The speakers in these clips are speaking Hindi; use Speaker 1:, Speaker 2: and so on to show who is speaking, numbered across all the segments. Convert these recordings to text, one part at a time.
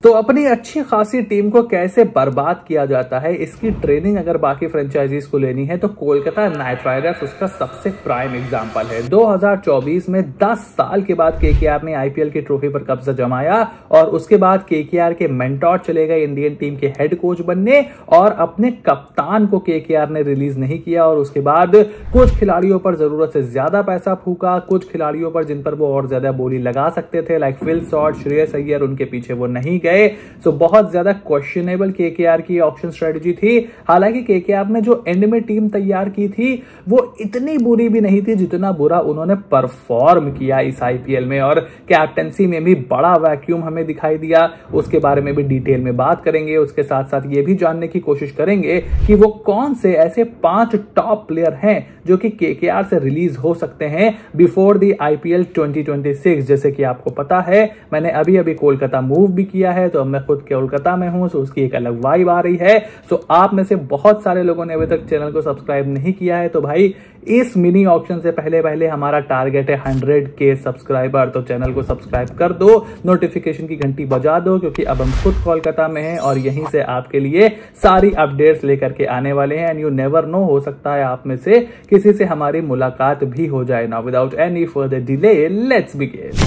Speaker 1: तो अपनी अच्छी खासी टीम को कैसे बर्बाद किया जाता है, इसकी ट्रेनिंग अगर बाकी फ्रेंचाइजीज को लेनी है तो कोलकाता नाइट राइडर्स उसका सबसे प्राइम एग्जांपल है। 2024 में 10 साल के बाद केकेआर ने आईपीएल की ट्रॉफी पर कब्जा जमाया और उसके बाद केकेआर के मेंटोर चले गए इंडियन टीम के हेड कोच बनने और अपने कप्तान को केकेआर ने रिलीज नहीं किया। और उसके बाद कुछ खिलाड़ियों पर जरूरत से ज्यादा पैसा फूका, कुछ खिलाड़ियों पर जिन पर वो और ज्यादा बोली लगा सकते थे like Phil Salt, Shreyas Iyer, उनके पीछे वो नहीं गए। सो बहुत ज्यादा क्वेश्चनेबल केकेआर की ऑक्शन स्ट्रेटजी थी। हालांकि केकेआर ने जो एंड में टीम तैयार की थी वो इतनी बुरी भी नहीं थी जितना बुरा उन्होंने परफॉर्म किया इस आईपीएल में, और कैप्टेंसी में भी बड़ा वैक्यूम हमें दिखाई दिया। उसके बारे में भी डिटेल में बात करेंगे। उसके साथ साथ ये भी जानने की कोशिश करेंगे कि वो कौन से ऐसे 5 टॉप प्लेयर हैं जो कि केकेआर से रिलीज हो सकते हैं बिफोर द आईपीएल 2026। जैसे कि आपको पता है मैंने अभी अभी कोलकाता मूव भी किया है, तो मैं खुद कोलकाता में हूं, तो उसकी एक अलग वाइब आ रही है। सो आप में से बहुत सारे लोगों ने अभी तक चैनल को सब्सक्राइब नहीं किया है, तो भाई इस मिनी ऑक्शन से पहले हमारा टारगेट है 100K सब्सक्राइबर, तो चैनल को सब्सक्राइब कर दो, नोटिफिकेशन की घंटी बजा दो, क्योंकि अब हम खुद कोलकाता में हैं और यहीं से आपके लिए सारी अपडेट्स लेकर के आने वाले हैं। एंड यू नेवर नो, हो सकता है आप में से किसी से हमारी मुलाकात भी हो जाए। Now without any further delay let's begin.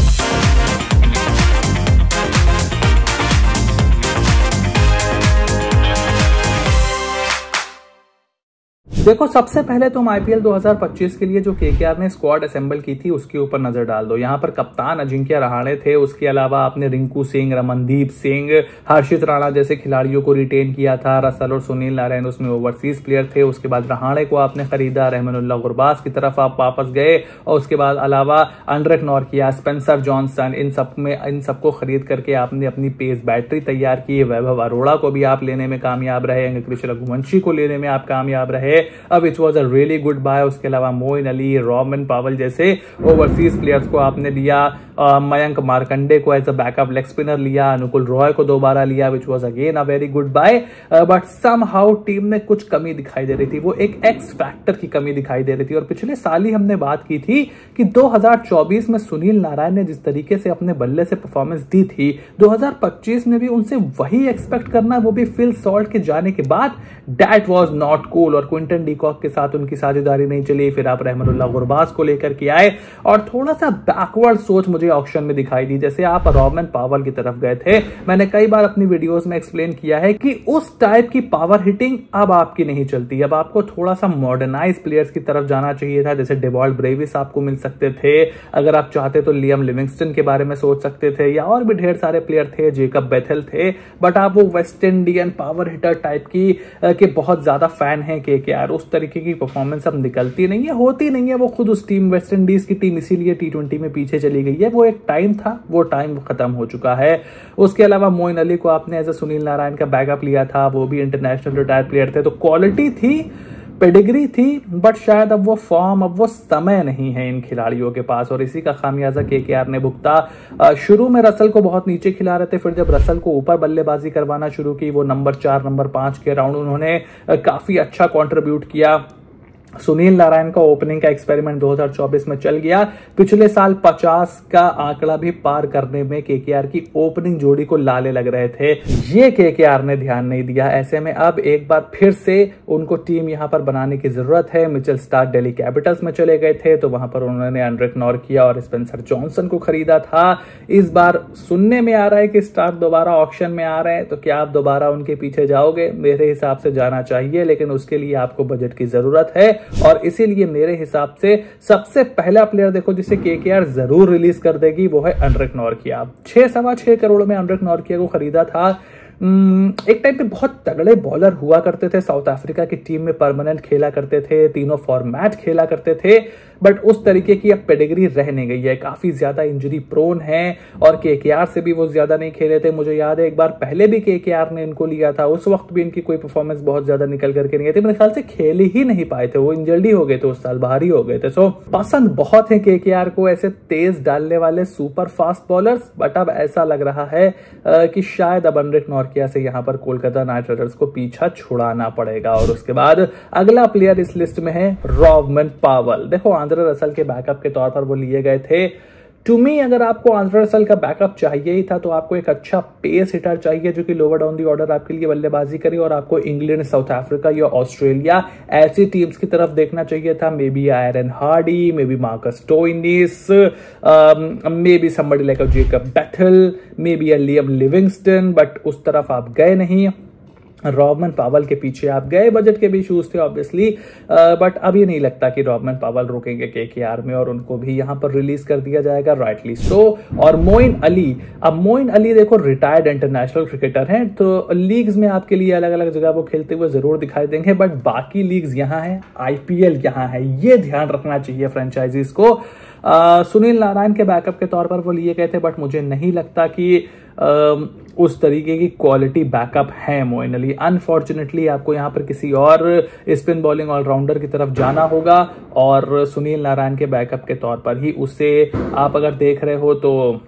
Speaker 1: देखो, सबसे पहले तुम आईपीएल 2025 के लिए जो केकेआर ने स्क्वाड असेंबल की थी उसके ऊपर नजर डाल दो। यहां पर कप्तान अजिंक्य रहाणे थे, उसके अलावा आपने रिंकू सिंह, रमनदीप सिंह, हर्षित राणा जैसे खिलाड़ियों को रिटेन किया था। रसल और सुनील नारायण उसमें ओवरसीज प्लेयर थे। उसके बाद रहाणे को आपने खरीदा, रहमानुल्लाह गुरबाज की तरफ आप वापस गए, और उसके बाद अलावा एंड्रिक नॉर्किया, स्पेंसर जॉनसन, इन सबको खरीद करके आपने अपनी पेस बैटरी तैयार की। वैभव अरोड़ा को भी आप लेने में कामयाब रहे, कृष्ण रघुवंशी को लेने में आप कामयाब रहे, अब it was a really good buy. उसके अलावा मोइन अली, रॉबिन पावल जैसे ओवरसीज प्लेयर्स को आपने लिया। मयंक मार्कंडे को as a backup leg spinner लिया, अनुकुल रॉय को दोबारा लिया, which was again a very good buy. But somehow team में कुछ कमी दिखाई दे रही थी, वो एक एक्स फैक्टर की कमी दिखाई दे रही थी। और पिछले साल ही हमने बात की थी कि 2024 में सुनील नारायण ने जिस तरीके से अपने बल्ले से परफॉर्मेंस दी थी, 2025 में भी उनसे वही एक्सपेक्ट करना, वो भी फिल सॉल्ट के जाने के बाद, दैट वाज नॉट कूल। और क्विंटन डीकॉक के साथ उनकी साझेदारी नहीं चली। फिर आप रहमानुल्लाह गुरबाज को लेकर के आए और थोड़ा सा बैकवर्ड सोच मुझे ऑक्शन में दिखाई दी। जैसे आप रॉबिन पावल की तरफ गए थे, मैंने कई बार अपनी वीडियोस में एक्सप्लेन किया है कि उस टाइप की पावर हिटिंग अब आपकी नहीं चलती। अब आपको थोड़ा सा मॉडर्नाइज प्लेयर्स की तरफ जाना चाहिए था। जैसे डेवॉल्ट ब्रेविस आपको मिल सकते थे, अगर आप चाहते तो लियम लिविंगस्टन के बारे में सोच सकते थे, या और भी ढेर सारे प्लेयर थे, जेकब बेथेल थे। बट आप वो West Indian power hitter type की के बहुत ज्यादा फैन है केकेआर। उस तरीके की परफॉर्मेंस अब निकलती नहीं है, होती नहीं है। वो खुद उस टीम, वेस्ट इंडीज की टीम, इसीलिए T20 में पीछे चली गई है। वो एक टाइम था, वो टाइम खत्म हो चुका है। उसके अलावा मोइन अली को आपने एज अ सुनील नारायण का बैकअप लिया था, वो भी इंटरनेशनल रिटायर्ड प्लेयर थे। तो क्वालिटी थी, पेडिग्री थी, बट शायद अब वो फॉर्म, अब वो समय नहीं है इन खिलाड़ियों के पास, और इसी का खामियाजा केकेआर ने भुगता। शुरू में रसल को बहुत नीचे खिला रहे थे, फिर जब रसल को ऊपर बल्लेबाजी करवाना शुरू की, वो नंबर 4, नंबर 5 के राउंड उन्होंने काफी अच्छा कंट्रीब्यूट किया। सुनील नारायण का ओपनिंग का एक्सपेरिमेंट 2024 में चल गया। पिछले साल 50 का आंकड़ा भी पार करने में केकेआर की ओपनिंग जोड़ी को लाले लग रहे थे, ये केकेआर ने ध्यान नहीं दिया। ऐसे में अब एक बार फिर से उनको टीम यहां पर बनाने की जरूरत है। मिचेल स्टार्क दिल्ली कैपिटल्स में चले गए थे, तो वहां पर उन्होंने एंड्रिक नॉर्किया और स्पेंसर जॉनसन को खरीदा था। इस बार सुनने में आ रहा है कि स्टार्क दोबारा ऑक्शन में आ रहे हैं, तो क्या आप दोबारा उनके पीछे जाओगे? मेरे हिसाब से जाना चाहिए, लेकिन उसके लिए आपको बजट की जरूरत है। और इसीलिए मेरे हिसाब से सबसे पहला प्लेयर देखो जिसे केकेआर जरूर रिलीज कर देगी, वो है एंड्रिक नॉर्किया। 6.25 करोड़ में एंड्रिक नॉर्किया को खरीदा था। एक टाइम पे बहुत तगड़े बॉलर हुआ करते थे, साउथ अफ्रीका की टीम में परमानेंट खेला करते थे, तीनों फॉर्मेट खेला करते थे, बट उस तरीके की अब पेडिग्री रह नहीं गई है। काफी ज्यादा इंजरी प्रोन है, और केकेआर से भी वो ज्यादा नहीं खेले थे। मुझे याद है एक बार पहले भी केकेआर ने इनको लिया था, उस वक्त भी इनकी कोई परफॉर्मेंस बहुत ज्यादा निकल करके नहीं आई थी। मेरे ख्याल से खेल ही नहीं पाए थे, वो इंजर्ड ही हो गए थे उस साल, बाहर ही हो गए थे। सो पसंद बहुत है केकेआर को ऐसे तेज डालने वाले सुपर फास्ट बॉलर्स, बट अब ऐसा लग रहा है कि शायद अब एंड्रिक नॉर्किया से यहाँ पर कोलकाता नाइट राइडर्स को पीछा छुड़ाना पड़ेगा। और उसके बाद अगला प्लेयर इस लिस्ट में है रॉबिन पावल। देखो, आंद्रे रसल के बैकअप के तौर पर वो लिए गए थे। टू मी अगर आपको आंद्रे रसेल का बैकअप चाहिए ही था तो आपको एक अच्छा पेस हिटर चाहिए जो कि लोअर डाउन दी ऑर्डर आपके लिए बल्लेबाजी करे, और आपको इंग्लैंड, साउथ अफ्रीका या ऑस्ट्रेलिया ऐसी टीम्स की तरफ देखना चाहिए था। May be iron Hardy, may be Marcus Stoinis, may be somebody like a Jacob Bethel, may be a Liam Livingstone, but उस तरफ आप गए नहीं। रॉबमन पावल के पीछे आप गए, बजट के भी इश्यूज थे ऑब्वियसली, बट अब ये नहीं लगता कि रॉबमन पावल रोकेंगे केकेआर में और उनको भी यहां पर रिलीज कर दिया जाएगा, राइटली सो। और मोइन अली, अब मोइन अली देखो रिटायर्ड इंटरनेशनल क्रिकेटर हैं, तो लीग्स में आपके लिए अलग अलग जगह वो खेलते हुए जरूर दिखाई देंगे, बट बाकी लीग्स यहाँ है, आईपीएल यहाँ है, ये ध्यान रखना चाहिए फ्रेंचाइजीज को। सुनील नारायण के बैकअप के तौर पर वो लिए गए थे, बट मुझे नहीं लगता कि उस तरीके की क्वालिटी बैकअप है मोइन अली। अनफॉर्चुनेटली आपको यहाँ पर किसी और स्पिन बॉलिंग ऑलराउंडर की तरफ जाना होगा, और सुनील नारायण के बैकअप के तौर पर ही उसे आप अगर देख रहे हो तो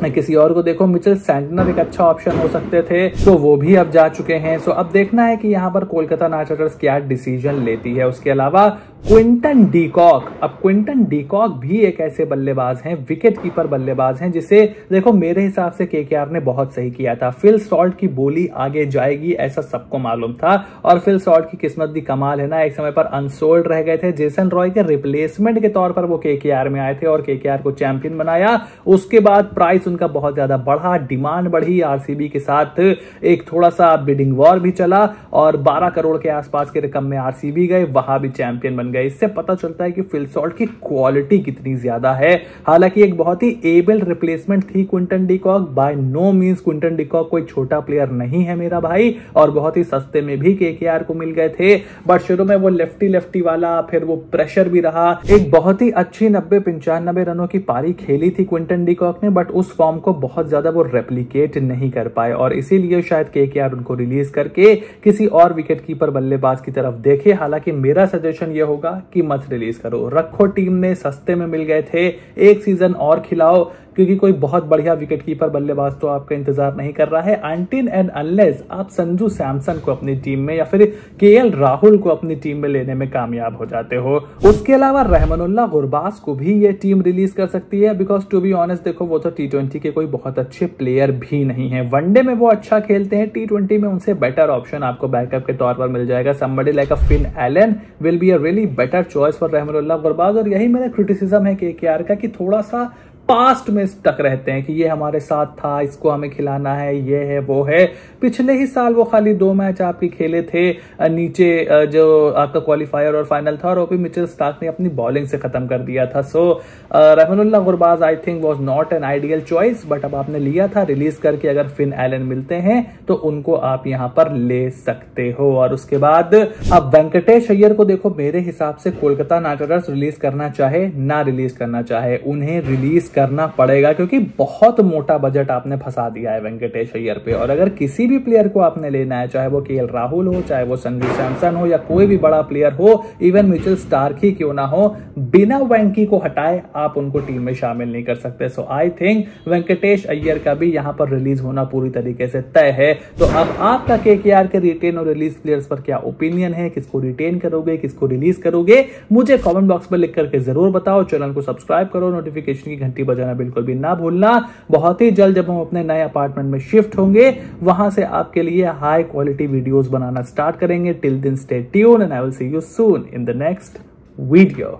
Speaker 1: किसी और को देखो। मिचेल सैंटनर एक अच्छा ऑप्शन हो सकते थे, तो वो भी अब जा चुके हैं। सो अब देखना है कि यहाँ पर कोलकाता नाइट राइडर्स क्या डिसीजन लेती है। उसके अलावा क्विंटन डीकॉक, अब क्विंटन डीकॉक भी एक ऐसे बल्लेबाज हैं, विकेट कीपर बल्लेबाज हैं, जिसे देखो मेरे हिसाब से केकेआर ने बहुत सही किया था। फिल सॉल्ट की बोली आगे जाएगी ऐसा सबको मालूम था, और फिल सॉल्ट की किस्मत भी कमाल है ना, एक समय पर अनसोल्ड रह गए थे। जेसन रॉय के रिप्लेसमेंट के तौर पर वो केकेआर में आए थे और केकेआर को चैंपियन बनाया। उसके बाद प्राइस उनका बहुत ज्यादा बढ़ा, डिमांड बढ़ी, आरसीबी के साथ एक थोड़ा सा बिडिंग वॉर भी चला, और 12 करोड़ के आसपास की रकम में आरसीबी गए, वहां भी चैंपियन बन गए। इससे पता चलता है कि फिल सॉल्ट की क्वालिटी कितनी ज्यादा है। हालांकि एक बहुत ही एबल रिप्लेसमेंट थी Quinton de Kock, by no means Quinton de Kock कोई छोटा प्लेयर नहीं है मेरा भाई, और बहुत ही सस्ते में भी केकेआर को मिल गए थे। बट शुरू में वो लेफ्टी वाला, फिर वो प्रेशर भी रहा। एक बहुत ही अच्छी 90-95 रनों की पारी खेली थी क्विंटन डीकॉक ने, बट उस फॉर्म को बहुत ज्यादा वो रेप्लिकेट नहीं कर पाए, और इसीलिए शायद केकेआर उनको रिलीज करके किसी और विकेट कीपर बल्लेबाज की तरफ देखे। हालांकि मेरा सजेशन ये होगा कि मत रिलीज करो, रखो टीम में, सस्ते में मिल गए थे, एक सीजन और खिलाओ, क्योंकि कोई बहुत बढ़िया विकेट कीपर बल्लेबाज तो आपका इंतजार नहीं कर रहा है, अनटिल एंड अनलेस आप संजू सैमसन को अपनी टीम में या फिर केएल राहुल को अपनी टीम में लेने में कामयाब हो जाते हो। उसके अलावा रहमानुल्लाह गुरबाज को भी ये टीम रिलीज कर सकती है, बिकॉज टू बी ऑनेस्ट देखो वो तो टी20 के कोई बहुत अच्छे प्लेयर भी नहीं है। वनडे में वो अच्छा खेलते हैं, टी20 में उनसे बेटर ऑप्शन आपको बैकअप के तौर पर मिल जाएगा। Somebody like a Finn Allen will be a really better choice for Rahmanullah Gurbaz. और यही मेरा क्रिटिसिज्म है केकेआर का कि थोड़ा सा पास्ट में स्टक रहते हैं कि ये हमारे साथ था, इसको हमें खिलाना है, ये है वो है। पिछले ही साल वो खाली 2 मैच आपके खेले थे नीचे, जो आपका क्वालिफायर और फाइनल था, और वो भी मिचेल स्टार्क ने अपनी बॉलिंग से खत्म कर दिया था। So Rahmanullah Gurbaz I think was not an ideal choice, but अब आपने लिया था रिलीज करके, अगर फिन एलन मिलते हैं तो उनको आप यहां पर ले सकते हो। और उसके बाद अब वेंकटेश अय्यर को देखो, मेरे हिसाब से कोलकाता नाइट राइडर्स रिलीज करना चाहे ना रिलीज करना चाहे, उन्हें रिलीज करना पड़ेगा, क्योंकि बहुत मोटा बजट आपने फंसा दिया है वेंकटेश अय्यर पे। और अगर किसी भी प्लेयर को आपने लेना है, चाहे वो केएल राहुल हो, चाहे वो संजू सैमसन हो, या कोई भी बड़ा प्लेयर हो, इवन मिचेल स्टार्क ही क्यों ना हो, बिना वेंकी को हटाए आप उनको टीम में शामिल नहीं कर सकते। सो आई थिंक वेंकटेश अय्यर का भी यहां पर रिलीज होना पूरी तरीके से तय है। तो अब आपका केकेआर के रिटेन और रिलीज प्लेयर्स पर क्या ओपिनियन है, किसको रिटेन करोगे, किसको रिलीज करोगे, मुझे कमेंट बॉक्स में लिख करके जरूर बताओ। चैनल को सब्सक्राइब करो, नोटिफिकेशन की घंटी बजाना बिल्कुल भी ना भूलना। बहुत ही जल्द जब हम अपने नए अपार्टमेंट में शिफ्ट होंगे, वहां से आपके लिए हाई क्वालिटी वीडियोस बनाना स्टार्ट करेंगे। Till then stay tuned and I will see you soon in the next video.